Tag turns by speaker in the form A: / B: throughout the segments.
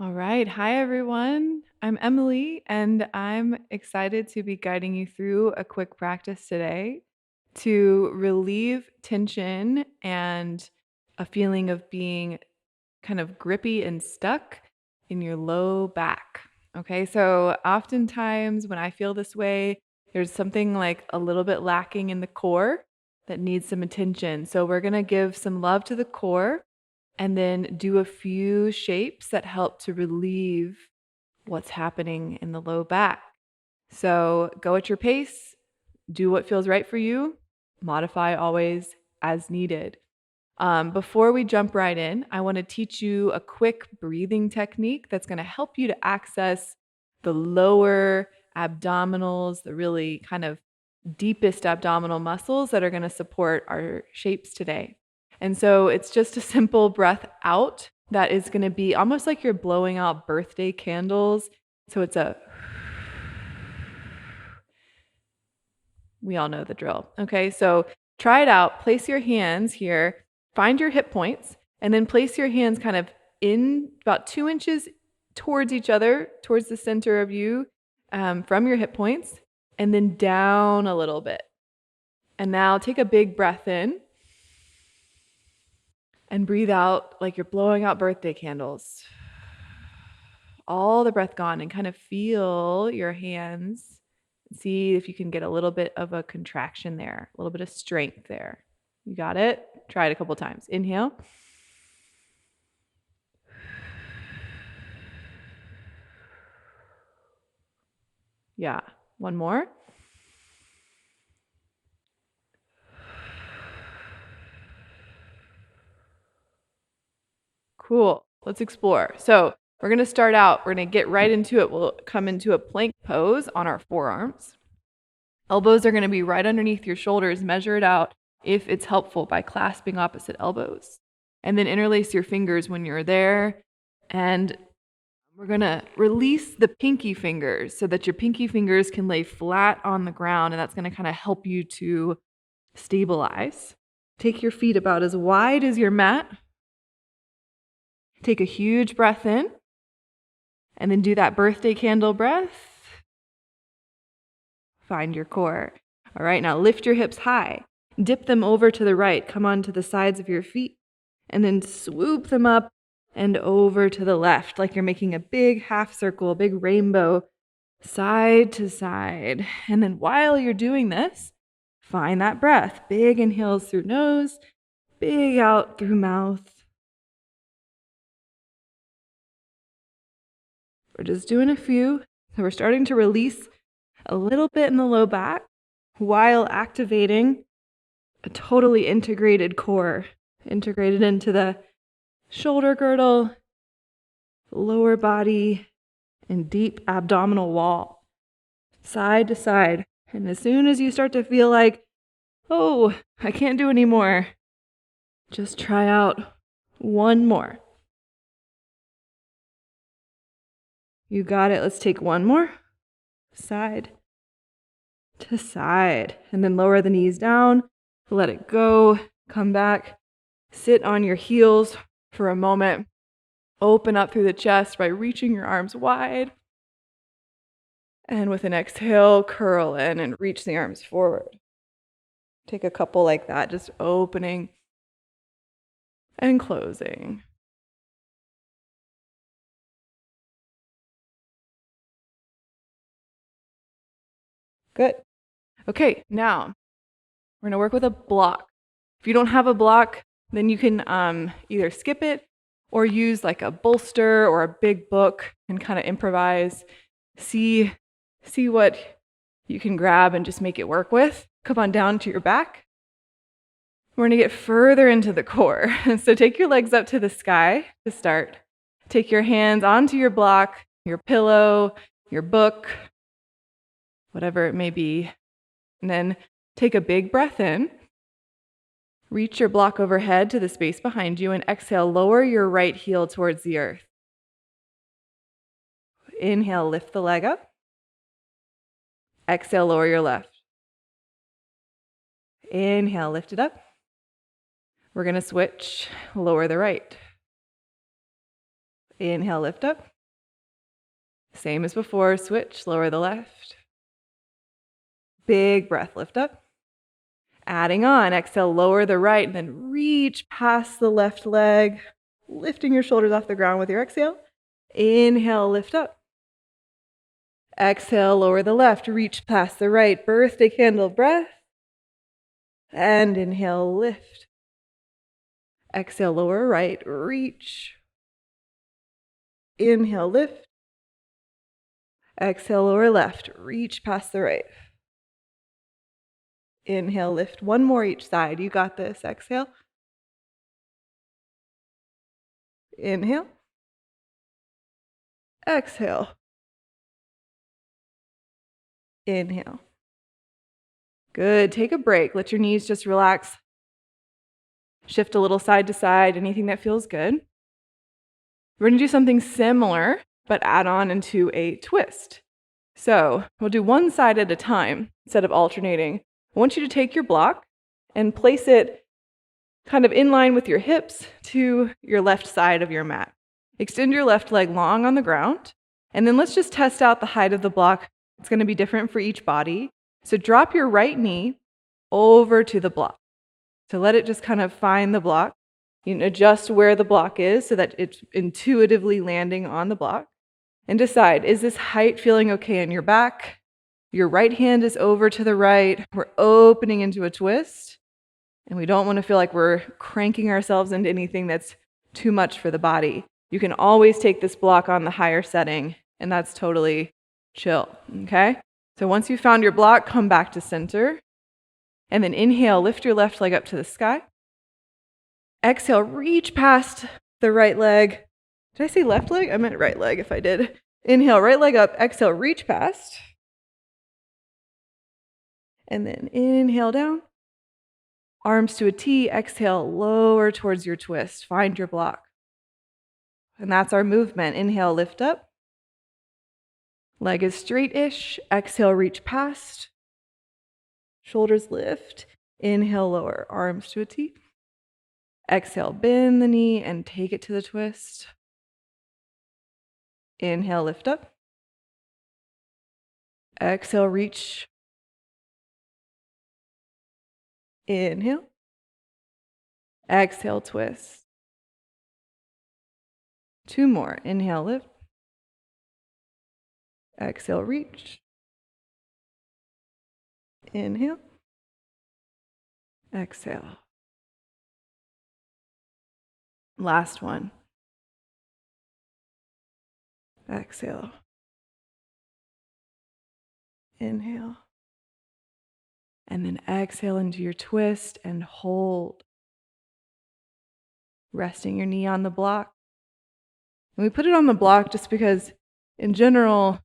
A: All right. Hi, everyone. I'm Emily, and I'm excited to be guiding you through a quick practice today to relieve tension and a feeling of being kind of grippy and stuck in your low back. Okay. So, oftentimes when I feel this way, there's something like a little bit lacking in the core that needs some attention. So, we're going to give some love to the core and then do a few shapes that help to relieve what's happening in the low back. So go at your pace, do what feels right for you, modify always as needed. Before we jump right in, I want to teach you a quick breathing technique that's going to help you to access the lower abdominals, the really kind of deepest abdominal muscles that are going to support our shapes today. And so it's just a simple breath out that is going to be almost like you're blowing out birthday candles. So it's we all know the drill. Okay, so try it out. Place your hands here, find your hip points, and then place your hands kind of in about 2 inches towards each other, towards the center of you from your hip points, and then down a little bit. And now take a big breath in and breathe out like you're blowing out birthday candles. All the breath gone, and kind of feel your hands. See if you can get a little bit of a contraction there, a little bit of strength there. You got it? Try it a couple times. Inhale. Yeah. One more. Cool. Let's explore. So we're going to start out. We're going to get right into it. We'll come into a plank pose on our forearms. Elbows are going to be right underneath your shoulders. Measure it out if it's helpful by clasping opposite elbows. And then interlace your fingers when you're there. And we're going to release the pinky fingers so that your pinky fingers can lay flat on the ground. And that's going to kind of help you to stabilize. Take your feet about as wide as your mat. Take a huge breath in. And then do that birthday candle breath. Find your core. All right, now lift your hips high. Dip them over to the right. Come onto the sides of your feet. And then swoop them up and over to the left, like you're making a big half circle, a big rainbow, side to side. And then while you're doing this, find that breath. Big inhales through nose, big out through mouth. We're just doing a few. So we're starting to release a little bit in the low back while activating a totally integrated core, integrated into the shoulder girdle, lower body, and deep abdominal wall, side to side. And as soon as you start to feel like, oh, I can't do anymore, just try out one more. You got it. Let's take one more. Side to side. And then lower the knees down. Let it go. Come back. Sit on your heels for a moment. Open up through the chest by reaching your arms wide. And with an exhale, curl in and reach the arms forward. Take a couple like that, just opening and closing. Good. Okay, now we're going to work with a block. If you don't have a block, then you can either skip it or use like a bolster or a big book and kind of improvise. See what you can grab and just make it work with. Come on down to your back. We're going to get further into the core. So take your legs up to the sky to start. Take your hands onto your block, your pillow, your book, whatever it may be. And then take a big breath in. Reach your block overhead to the space behind you and exhale, lower your right heel towards the earth. Inhale, lift the leg up. Exhale, lower your left. Inhale, lift it up. We're going to switch, lower the right. Inhale, lift up. Same as before, switch, lower the left. Big breath, lift up. Adding on, exhale, lower the right, and then reach past the left leg, lifting your shoulders off the ground with your exhale. Inhale, lift up. Exhale, lower the left, reach past the right, birthday candle breath. And inhale, lift. Exhale, lower right, reach. Inhale, lift. Exhale, lower left, reach past the right. Inhale, lift. One more each side. You got this. Exhale. Inhale. Exhale. Inhale. Good. Take a break. Let your knees just relax. Shift a little side to side, anything that feels good. We're going to do something similar, but add on into a twist. So we'll do one side at a time instead of alternating. I want you to take your block and place it kind of in line with your hips to your left side of your mat. Extend your left leg long on the ground, and then let's just test out the height of the block. It's going to be different for each body. So drop your right knee over to the block. So let it just kind of find the block. You can adjust where the block is so that it's intuitively landing on the block. And decide, is this height feeling okay in your back? Your right hand is over to the right. We're opening into a twist. And we don't want to feel like we're cranking ourselves into anything that's too much for the body. You can always take this block on the higher setting, and that's totally chill, okay? So once you've found your block, come back to center. And then inhale, lift your left leg up to the sky. Exhale, reach past the right leg. Did I say left leg? I meant right leg if I did. Inhale, right leg up. Exhale, reach past. And then inhale down. Arms to a T. Exhale, lower towards your twist. Find your block. And that's our movement. Inhale, lift up. Leg is straight-ish. Exhale, reach past. Shoulders lift. Inhale, lower. Arms to a T. Exhale, bend the knee and take it to the twist. Inhale, lift up. Exhale, reach. Inhale. Exhale, twist. Two more. Inhale, lift. Exhale, reach. Inhale. Exhale. Last one. Exhale. Inhale. And then exhale into your twist and hold. Resting your knee on the block. And we put it on the block just because, in general,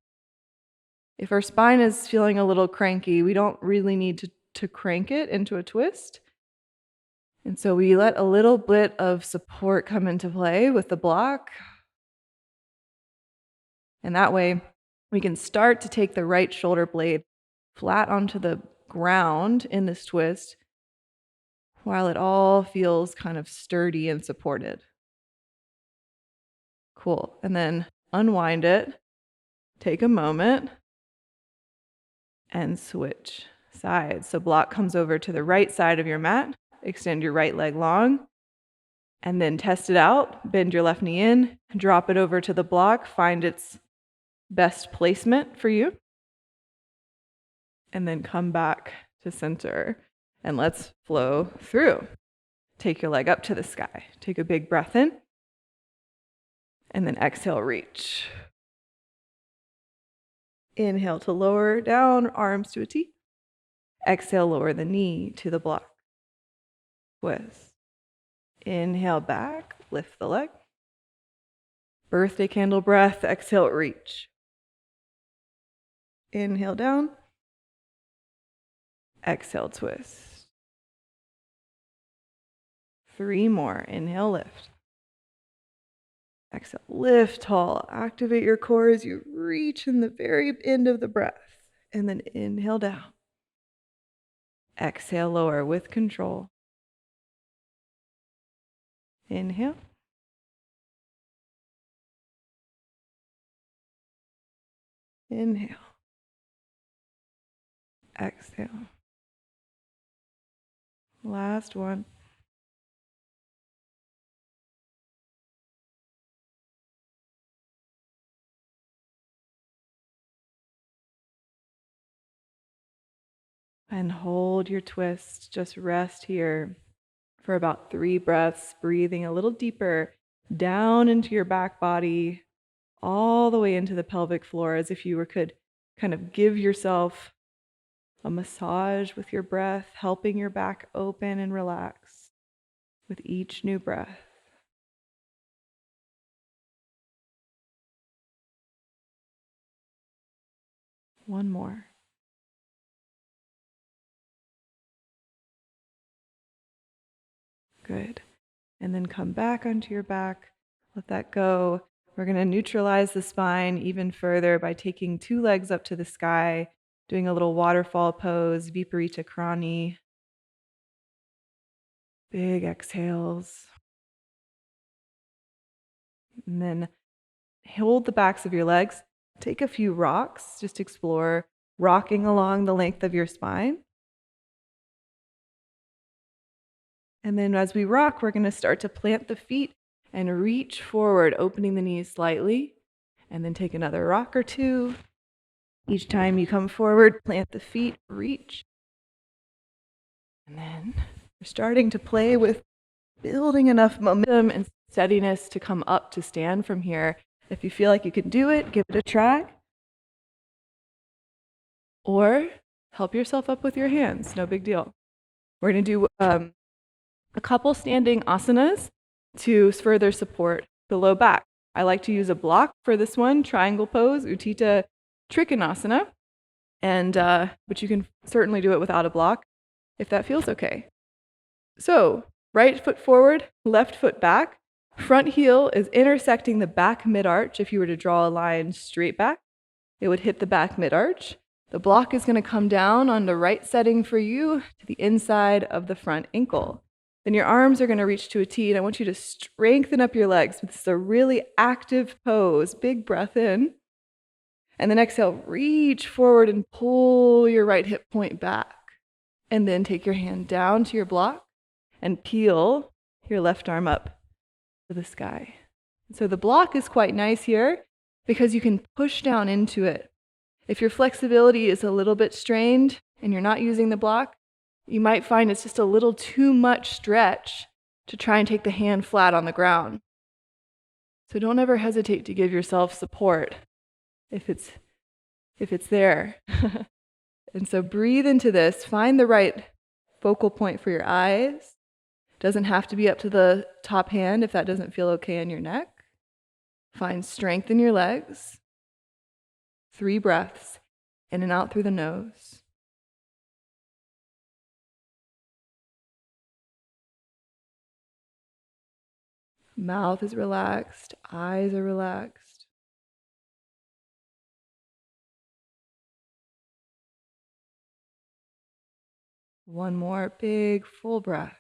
A: if our spine is feeling a little cranky, we don't really need to crank it into a twist. And so we let a little bit of support come into play with the block. And that way, we can start to take the right shoulder blade flat onto the ground in this twist while it all feels kind of sturdy and supported. Cool. And then unwind it. Take a moment and switch sides. So block comes over to the right side of your mat. Extend your right leg long. And then test it out. Bend your left knee in. Drop it over to the block. Find its best placement for you. And then come back to center. And let's flow through. Take your leg up to the sky. Take a big breath in. And then exhale, reach. Inhale to lower down, arms to a T. Exhale, lower the knee to the block. Twist. Inhale back, lift the leg. Birthday candle breath, exhale, reach. Inhale down. Exhale, twist. 3 more. Inhale, lift. Exhale, lift tall. Activate your core as you reach in the very end of the breath. And then inhale down. Exhale, lower with control. Inhale. Inhale. Exhale. Last one. And hold your twist. Just rest here for about 3 breaths, breathing a little deeper down into your back body, all the way into the pelvic floor, as if you could kind of give yourself a massage with your breath, helping your back open and relax with each new breath. One more. Good. And then come back onto your back. Let that go. We're going to neutralize the spine even further by taking 2 legs up to the sky, doing a little waterfall pose, Viparita Krani. Big exhales. And then hold the backs of your legs. Take a few rocks. Just explore rocking along the length of your spine. And then as we rock, we're going to start to plant the feet and reach forward, opening the knees slightly. And then take another rock or 2. Each time you come forward, plant the feet, reach. And then we're starting to play with building enough momentum and steadiness to come up to stand from here. If you feel like you can do it, give it a try. Or help yourself up with your hands, no big deal. We're going to do a couple standing asanas to further support the low back. I like to use a block for this one, triangle pose, Utthita Trikonasana. And but you can certainly do it without a block if that feels okay. So right foot forward, left foot back. Front heel is intersecting the back mid-arch. If you were to draw a line straight back, it would hit the back mid-arch. The block is going to come down on the right setting for you to the inside of the front ankle. Then your arms are going to reach to a T, and I want you to strengthen up your legs. This is a really active pose. Big breath in. And then exhale, reach forward and pull your right hip point back. And then take your hand down to your block and peel your left arm up to the sky. So the block is quite nice here because you can push down into it. If your flexibility is a little bit strained and you're not using the block, you might find it's just a little too much stretch to try and take the hand flat on the ground. So don't ever hesitate to give yourself support if it's there. And so breathe into this. Find the right focal point for your eyes. Doesn't have to be up to the top hand if that doesn't feel okay in your neck. Find strength in your legs. 3 breaths in and out through the nose. Mouth is relaxed. Eyes are relaxed. One more big full breath.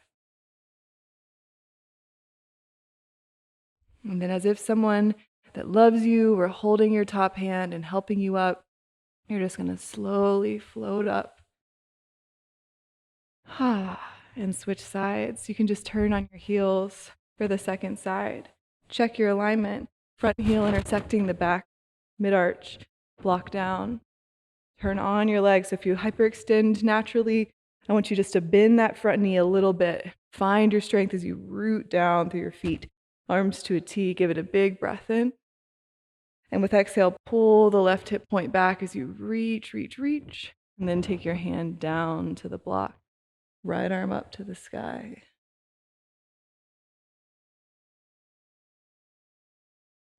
A: And then as if someone that loves you were holding your top hand and helping you up, you're just going to slowly float up. And switch sides. You can just turn on your heels for the second side. Check your alignment. Front heel intersecting the back mid-arch. Block down. Turn on your legs. If you hyperextend naturally, I want you just to bend that front knee a little bit. Find your strength as you root down through your feet. Arms to a T. Give it a big breath in. And with exhale, pull the left hip point back as you reach. And then take your hand down to the block. Right arm up to the sky.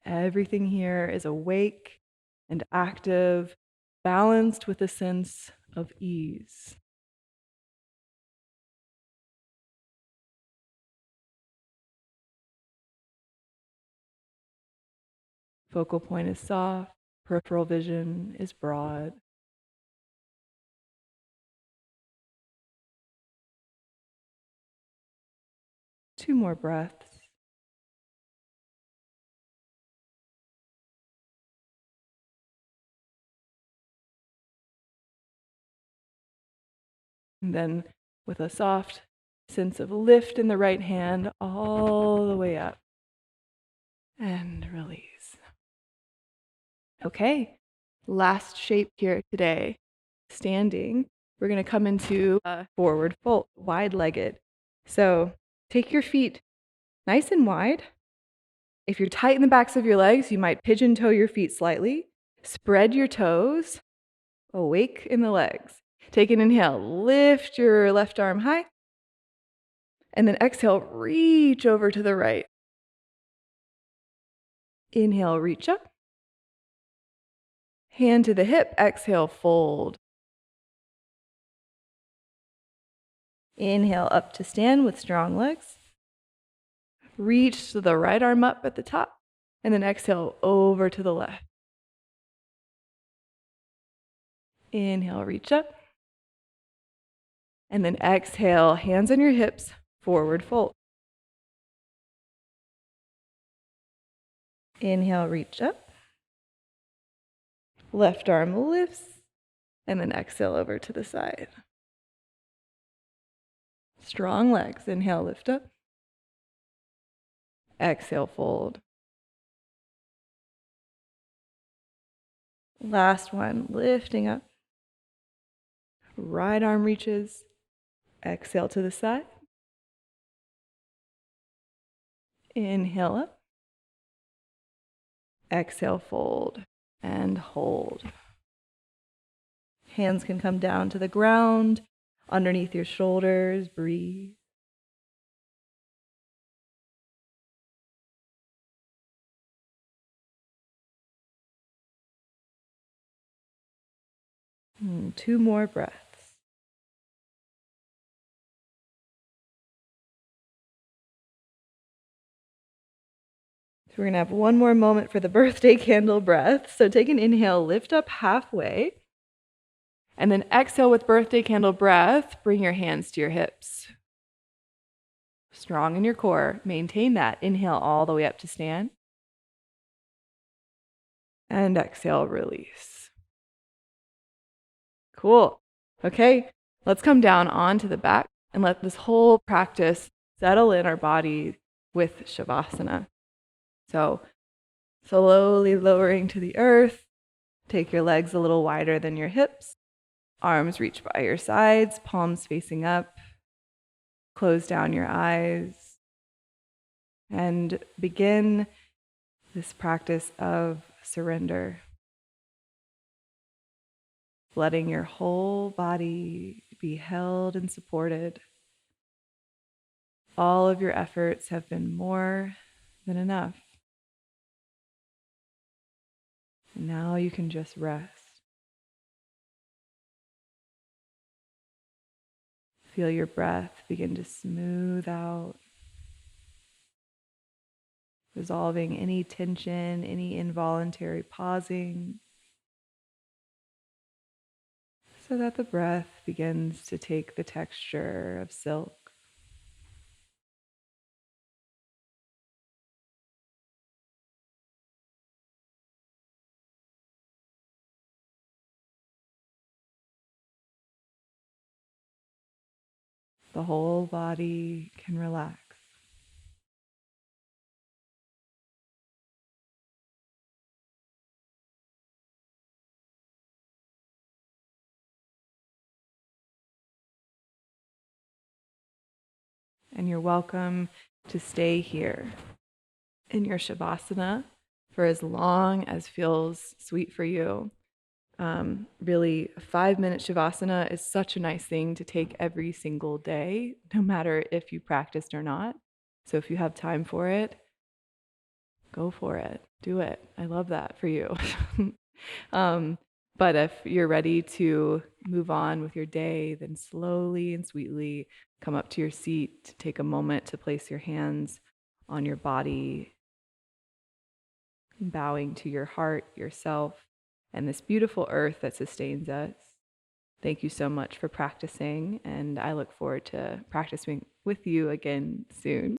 A: Everything here is awake and active, balanced with a sense of ease. Focal point is soft, peripheral vision is broad. Two more breaths. And then with a soft sense of lift in the right hand all the way up and release. Okay, last shape here today, standing. We're going to come into a forward fold, wide-legged. So take your feet nice and wide. If you're tight in the backs of your legs, you might pigeon toe your feet slightly. Spread your toes, awake in the legs. Take an inhale, lift your left arm high. And then exhale, reach over to the right. Inhale, reach up. Hand to the hip, exhale, fold. Inhale up to stand with strong legs. Reach the right arm up at the top, and then exhale over to the left. Inhale, reach up. And then exhale, hands on your hips, forward fold. Inhale, reach up. Left arm lifts, and then exhale over to the side. Strong legs. Inhale, lift up. Exhale, fold. Last one, lifting up. Right arm reaches. Exhale to the side. Inhale up. Exhale, fold and hold. Hands can come down to the ground, underneath your shoulders. Breathe. Two more breaths. So we're going to have one more moment for the birthday candle breath. So take an inhale, lift up halfway. And then exhale with birthday candle breath. Bring your hands to your hips. Strong in your core. Maintain that. Inhale all the way up to stand. And exhale, release. Cool. Okay, let's come down onto the back and let this whole practice settle in our body with Shavasana. So slowly lowering to the earth. Take your legs a little wider than your hips. Arms reach by your sides, palms facing up. Close down your eyes. And begin this practice of surrender. Letting your whole body be held and supported. All of your efforts have been more than enough. And now you can just rest. Feel your breath begin to smooth out, resolving any tension, any involuntary pausing, so that the breath begins to take the texture of silk. The whole body can relax. And you're welcome to stay here in your Shavasana for as long as feels sweet for you. Really, a 5-minute Shavasana is such a nice thing to take every single day, no matter if you practiced or not. So if you have time for it, go for it. Do it. I love that for you. But if you're ready to move on with your day, then slowly and sweetly come up to your seat. Take a moment to place your hands on your body, bowing to your heart, yourself, and this beautiful earth that sustains us. Thank you so much for practicing, and I look forward to practicing with you again soon.